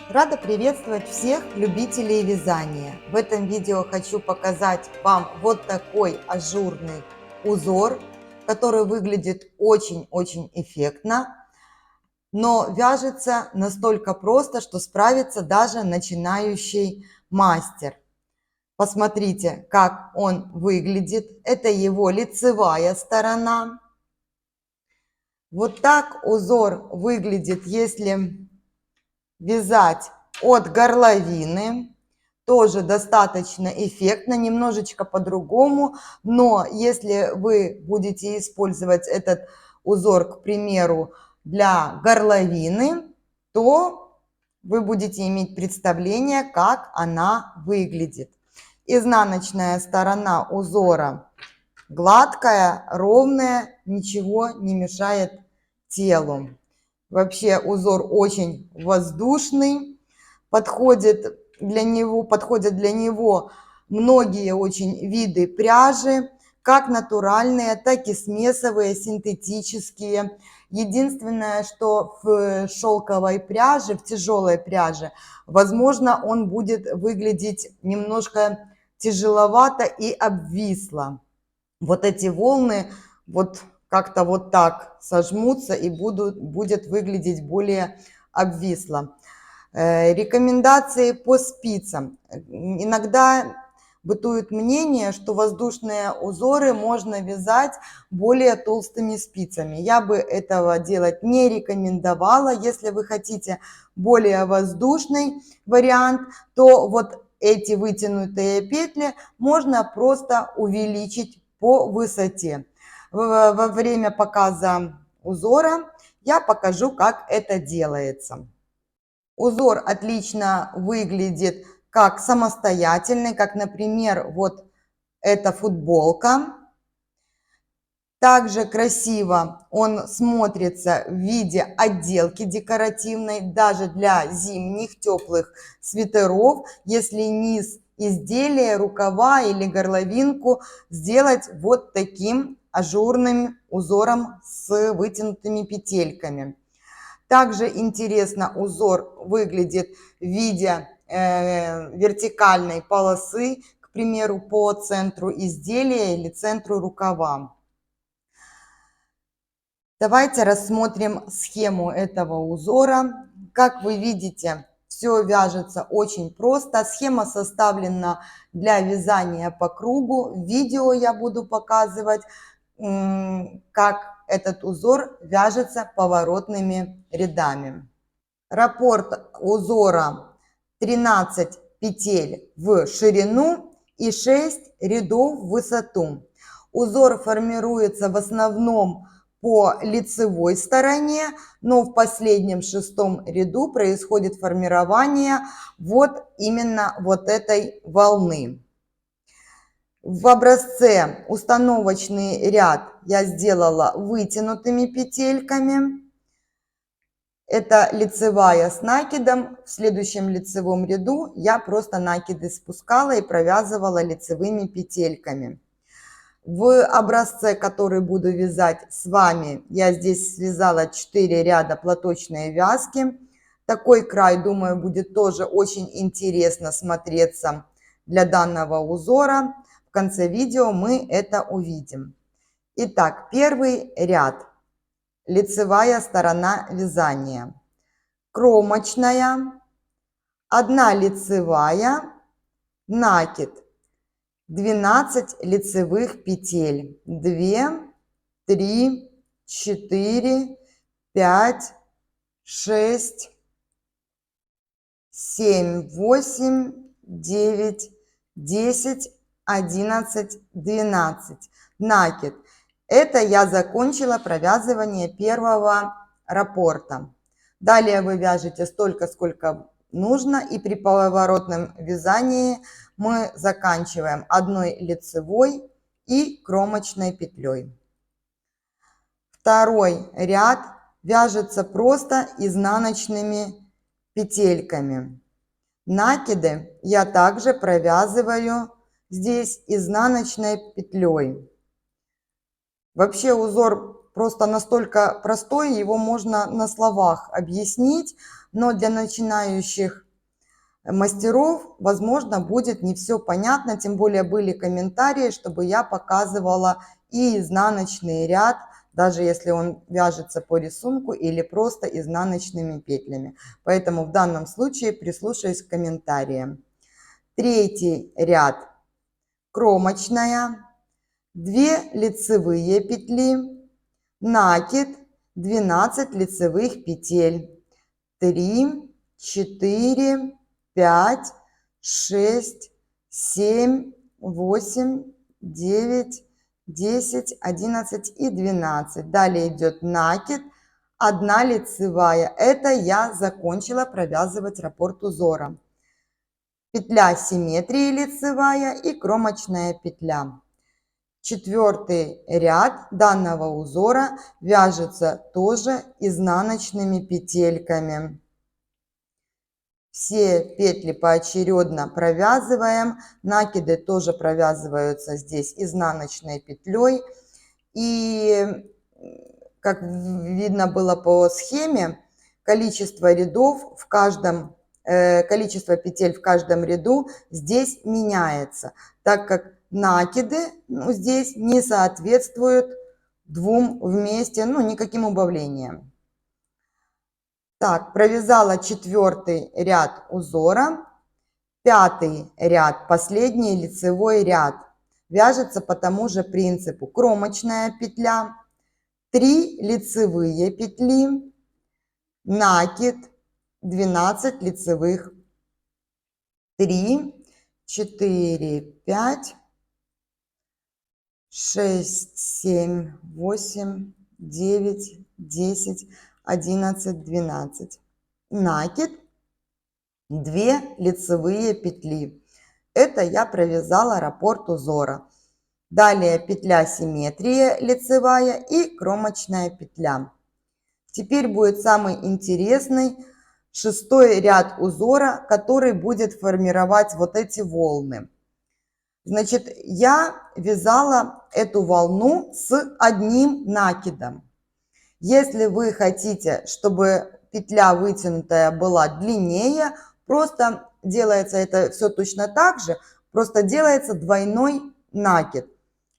Рада приветствовать всех любителей вязания. В этом видео хочу показать вам вот такой ажурный узор, который выглядит очень-очень эффектно, но вяжется настолько просто, что справится даже начинающий мастер. Посмотрите, как он выглядит. Это его лицевая сторона. Вот так узор выглядит, если вязать от горловины. Тоже достаточно эффектно, немножечко по-другому, но если вы будете использовать этот узор, к примеру, для горловины, то вы будете иметь представление, как она выглядит. Изнаночная сторона узора гладкая, ровная, ничего не мешает телу. Вообще узор очень воздушный, подходят для него многие очень виды пряжи, как натуральные, так и смесовые, синтетические. Единственное, что в шелковой пряже, в тяжелой пряже, возможно, он будет выглядеть немножко тяжеловато и обвисло. Вот эти волны вот как-то вот так сожмутся и будет выглядеть более обвисло. Рекомендации по спицам. Иногда бытует мнение, что воздушные узоры можно вязать более толстыми спицами. Я бы этого делать не рекомендовала. Если вы хотите более воздушный вариант, то вот эти вытянутые петли можно просто увеличить по высоте. Во время показа узора я покажу, как это делается. Узор отлично выглядит как самостоятельный, как, например, вот эта футболка. Также красиво он смотрится в виде отделки декоративной, даже для зимних теплых свитеров, если низ изделия, рукава или горловинку сделать вот таким ажурным узором с вытянутыми петельками. Также интересно узор выглядит в виде вертикальной полосы, к примеру, по центру изделия или центру рукава. Давайте рассмотрим схему этого узора. Как вы видите, все вяжется очень просто. Схема составлена для вязания по кругу. В видео я буду показывать, как этот узор вяжется поворотными рядами. Раппорт узора 13 петель в ширину и 6 рядов в высоту. Узор формируется в основном по лицевой стороне, но в последнем 6-м ряду происходит формирование вот именно вот этой волны. В образце установочный ряд я сделала вытянутыми петельками. Это лицевая с накидом. В следующем лицевом ряду я просто накиды спускала и провязывала лицевыми петельками. В образце, который буду вязать с вами, я здесь связала 4 ряда платочной вязки. Такой край, думаю, будет тоже очень интересно смотреться для данного узора. В конце видео мы это увидим. Итак, первый ряд. Лицевая сторона вязания. Кромочная, 1 лицевая, накид. 12 лицевых петель. 2, 3, 4, 5, 6, 7, 8, 9, 10, 11, 12. Накид. Это я закончила провязывание первого раппорта. Далее вы вяжете столько, сколько нужно, и при поворотном вязании мы заканчиваем 1 лицевой и кромочной петлей. Второй ряд вяжется просто изнаночными петельками. Накиды я также провязываю здесь изнаночной петлей. Вообще узор просто настолько простой, его можно на словах объяснить, но для начинающих мастеров, возможно, будет не все понятно, тем более были комментарии, чтобы я показывала и изнаночный ряд, даже если он вяжется по рисунку или просто изнаночными петлями. Поэтому в данном случае прислушаюсь к комментариям. Третий ряд кромочная, 2 лицевые петли, накид, 12 лицевых петель, 3, 4, 5, 6, 7, 8, 9, 10, 11 и 12. Далее идет накид, 1 лицевая. Это я закончила провязывать раппорт узора. Петля симметрии лицевая и кромочная петля. Четвертый ряд данного узора вяжется тоже изнаночными петельками. Все петли поочередно провязываем, накиды тоже провязываются здесь изнаночной петлей. И как видно было по схеме, количество рядов в каждом, количество петель в каждом ряду здесь меняется, так как накиды здесь не соответствуют двум вместе, никаким убавлениям. Так, провязала 4-й ряд узора, 5-й ряд, последний лицевой ряд. Вяжется по тому же принципу. Кромочная петля, 3 лицевые петли, накид, 12 лицевых. 3, 4, 5, 6, 7, 8, 9, 10, 11, 12. Накид, 2 лицевые петли. Это я провязала раппорт узора. Далее петля симметрия лицевая и кромочная петля. Теперь будет самый интересный 6-й ряд узора, который будет формировать вот эти волны. Значит, я вязала эту волну с одним накидом. Если вы хотите, чтобы петля вытянутая была длиннее, просто делается это все точно так же, просто делается двойной накид.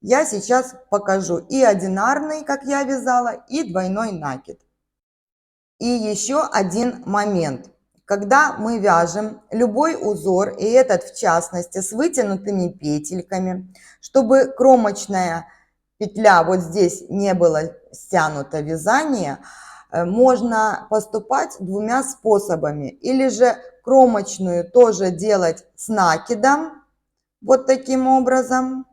Я сейчас покажу и одинарный, как я вязала, и двойной накид. И еще один момент. Когда мы вяжем любой узор, и этот в частности с вытянутыми петельками, чтобы кромочная петля вот здесь не было стянуто вязание, можно поступать двумя способами. Или же кромочную тоже делать с накидом, вот таким образом.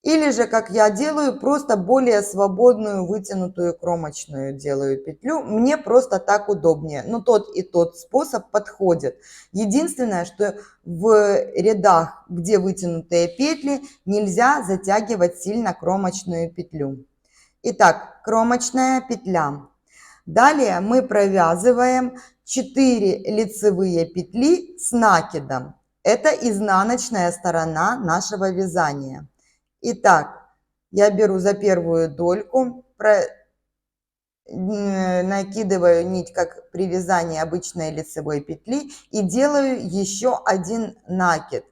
Или же, как я делаю, просто более свободную вытянутую кромочную делаю петлю. Мне просто так удобнее. Но тот и тот способ подходит. Единственное, что в рядах, где вытянутые петли, нельзя затягивать сильно кромочную петлю. Итак, кромочная петля. Далее мы провязываем 4 лицевые петли с накидом. Это изнаночная сторона нашего вязания. Итак, я беру за первую дольку, накидываю нить, как при вязании обычной лицевой петли, и делаю еще один накид.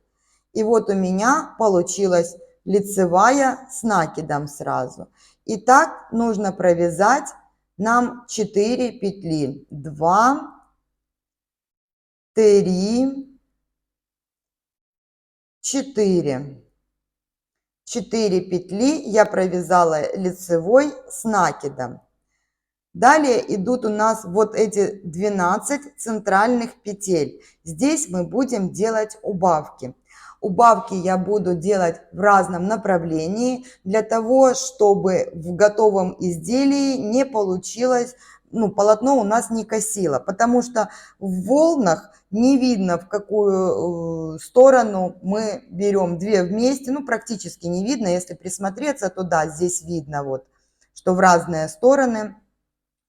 И вот у меня получилась лицевая с накидом сразу. И так нужно провязать нам 4 петли. 2, 3, 4. 4 петли я провязала лицевой с накидом. Далее идут у нас вот эти 12 центральных петель. Здесь мы будем делать убавки. Убавки я буду делать в разном направлении, для того, чтобы в готовом изделии не получилось, полотно у нас не косило. Потому что в волнах не видно, в какую сторону мы берем 2 вместе. Практически не видно. Если присмотреться, то да, здесь видно, что в разные стороны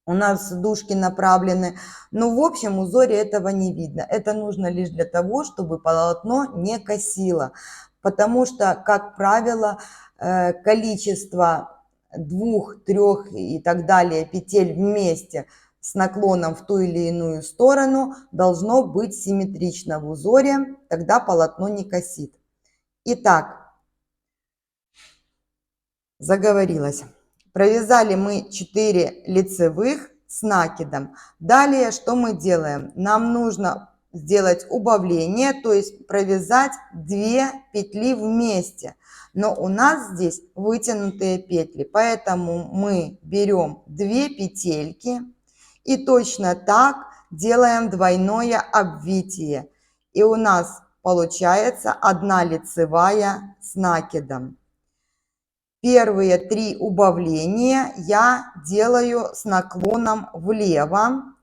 у нас дужки направлены. Но в общем узоре этого не видно. Это нужно лишь для того, чтобы полотно не косило. Потому что, как правило, количество двух, трех и так далее петель вместе с наклоном в ту или иную сторону должно быть симметрично в узоре, тогда полотно не косит. Итак, заговорилась. Провязали мы 4 лицевых с накидом. Далее что мы делаем? Нам нужно сделать убавление, то есть провязать 2 петли вместе. Но у нас здесь вытянутые петли, поэтому мы берем 2 петельки и точно так делаем двойное обвитие. И у нас получается 1 лицевая с накидом. Первые 3 убавления я делаю с наклоном влево.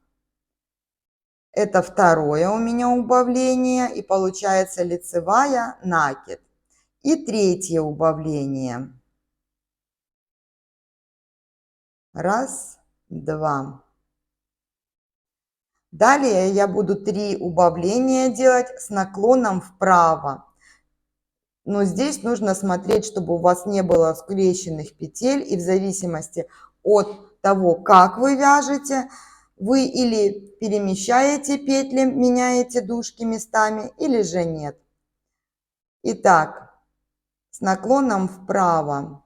Это второе у меня убавление, и получается лицевая накид. И третье убавление. Раз, два. Далее я буду 3 убавления делать с наклоном вправо. Но здесь нужно смотреть, чтобы у вас не было скрещенных петель, и в зависимости от того, как вы вяжете, вы или перемещаете петли, меняете дужки местами, или же нет. Итак, с наклоном вправо.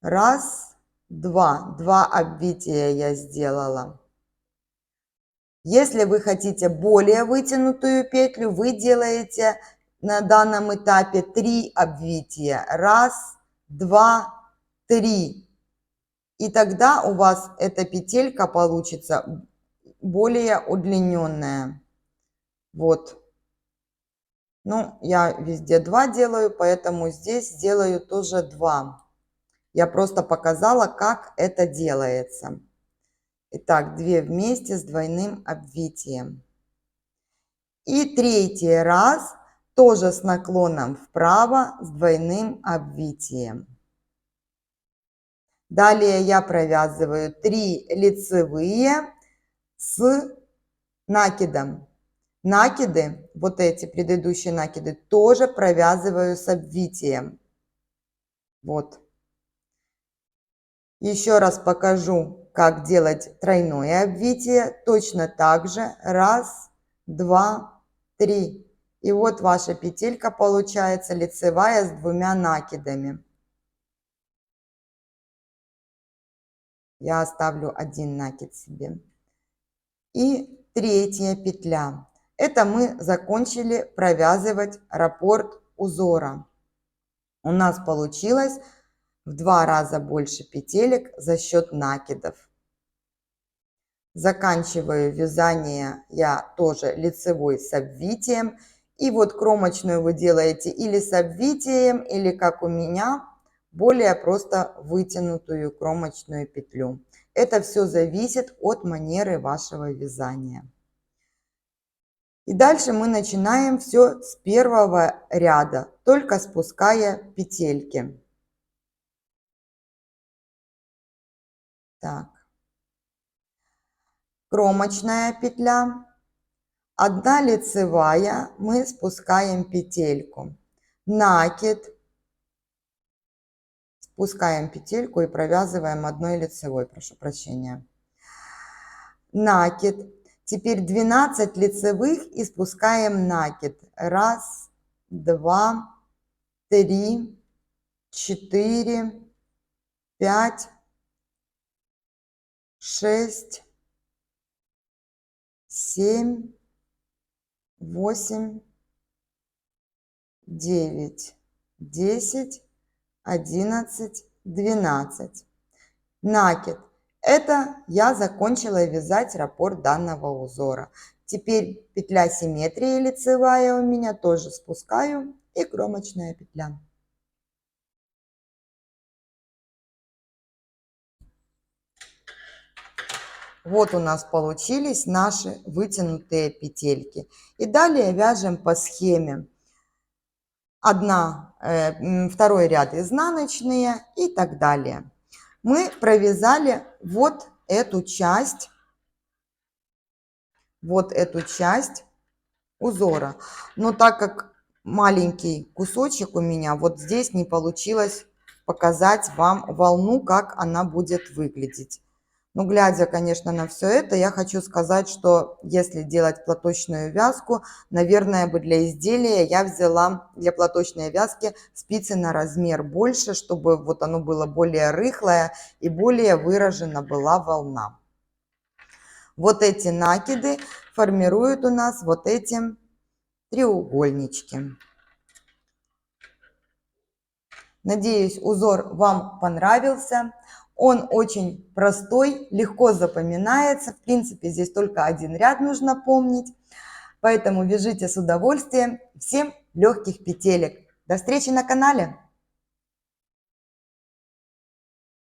Раз, два. 2 обвития я сделала. Если вы хотите более вытянутую петлю, вы делаете на данном этапе 3 обвития. Раз, два, 3. И тогда у вас эта петелька получится более удлиненная. Вот. Ну, я везде 2 делаю, поэтому здесь сделаю тоже 2. Я просто показала, как это делается. Итак, 2 вместе с двойным обвитием. И третий раз тоже с наклоном вправо с двойным обвитием. Далее я провязываю 3 лицевые с накидом. Накиды, вот эти предыдущие накиды, тоже провязываю с обвитием. Вот. Еще раз покажу, как делать тройное обвитие. Точно так же. Раз, два, 3. И вот ваша петелька получается лицевая с 2 накидами. Я оставлю 1 накид себе. И третья петля. Это мы закончили провязывать раппорт узора. У нас получилось в 2 раза больше петелек за счет накидов. Заканчиваю вязание я тоже лицевой с обвитием. И вот кромочную вы делаете или с обвитием, или как у меня, более просто вытянутую кромочную петлю. Это все зависит от манеры вашего вязания. И дальше мы начинаем все с первого ряда, только спуская петельки. Так. Кромочная петля. 1 лицевая, мы спускаем петельку. Накид. Спускаем петельку и провязываем 1 лицевой, прошу прощения. Накид. Теперь 12 лицевых и спускаем накид. Раз, два, 3, 4, 5, 6, 7, 8, 9, 10, 11, 12. Накид. Это я закончила вязать раппорт данного узора. Теперь петля симметрии лицевая у меня тоже спускаю и кромочная петля. Вот у нас получились наши вытянутые петельки. И далее вяжем по схеме. Второй ряд изнаночные и так далее. Мы провязали вот эту часть узора. Но так как маленький кусочек у меня, вот здесь не получилось показать вам волну, как она будет выглядеть. Но глядя, конечно, на все это, я хочу сказать, что если делать платочную вязку, наверное, бы для изделия я взяла для платочной вязки спицы на размер больше, чтобы вот оно было более рыхлое и более выражена была волна. Вот эти накиды формируют у нас вот эти треугольнички. Надеюсь, узор вам понравился. Он очень простой, легко запоминается. В принципе, здесь только один ряд нужно помнить. Поэтому вяжите с удовольствием. Всем легких петелек. До встречи на канале!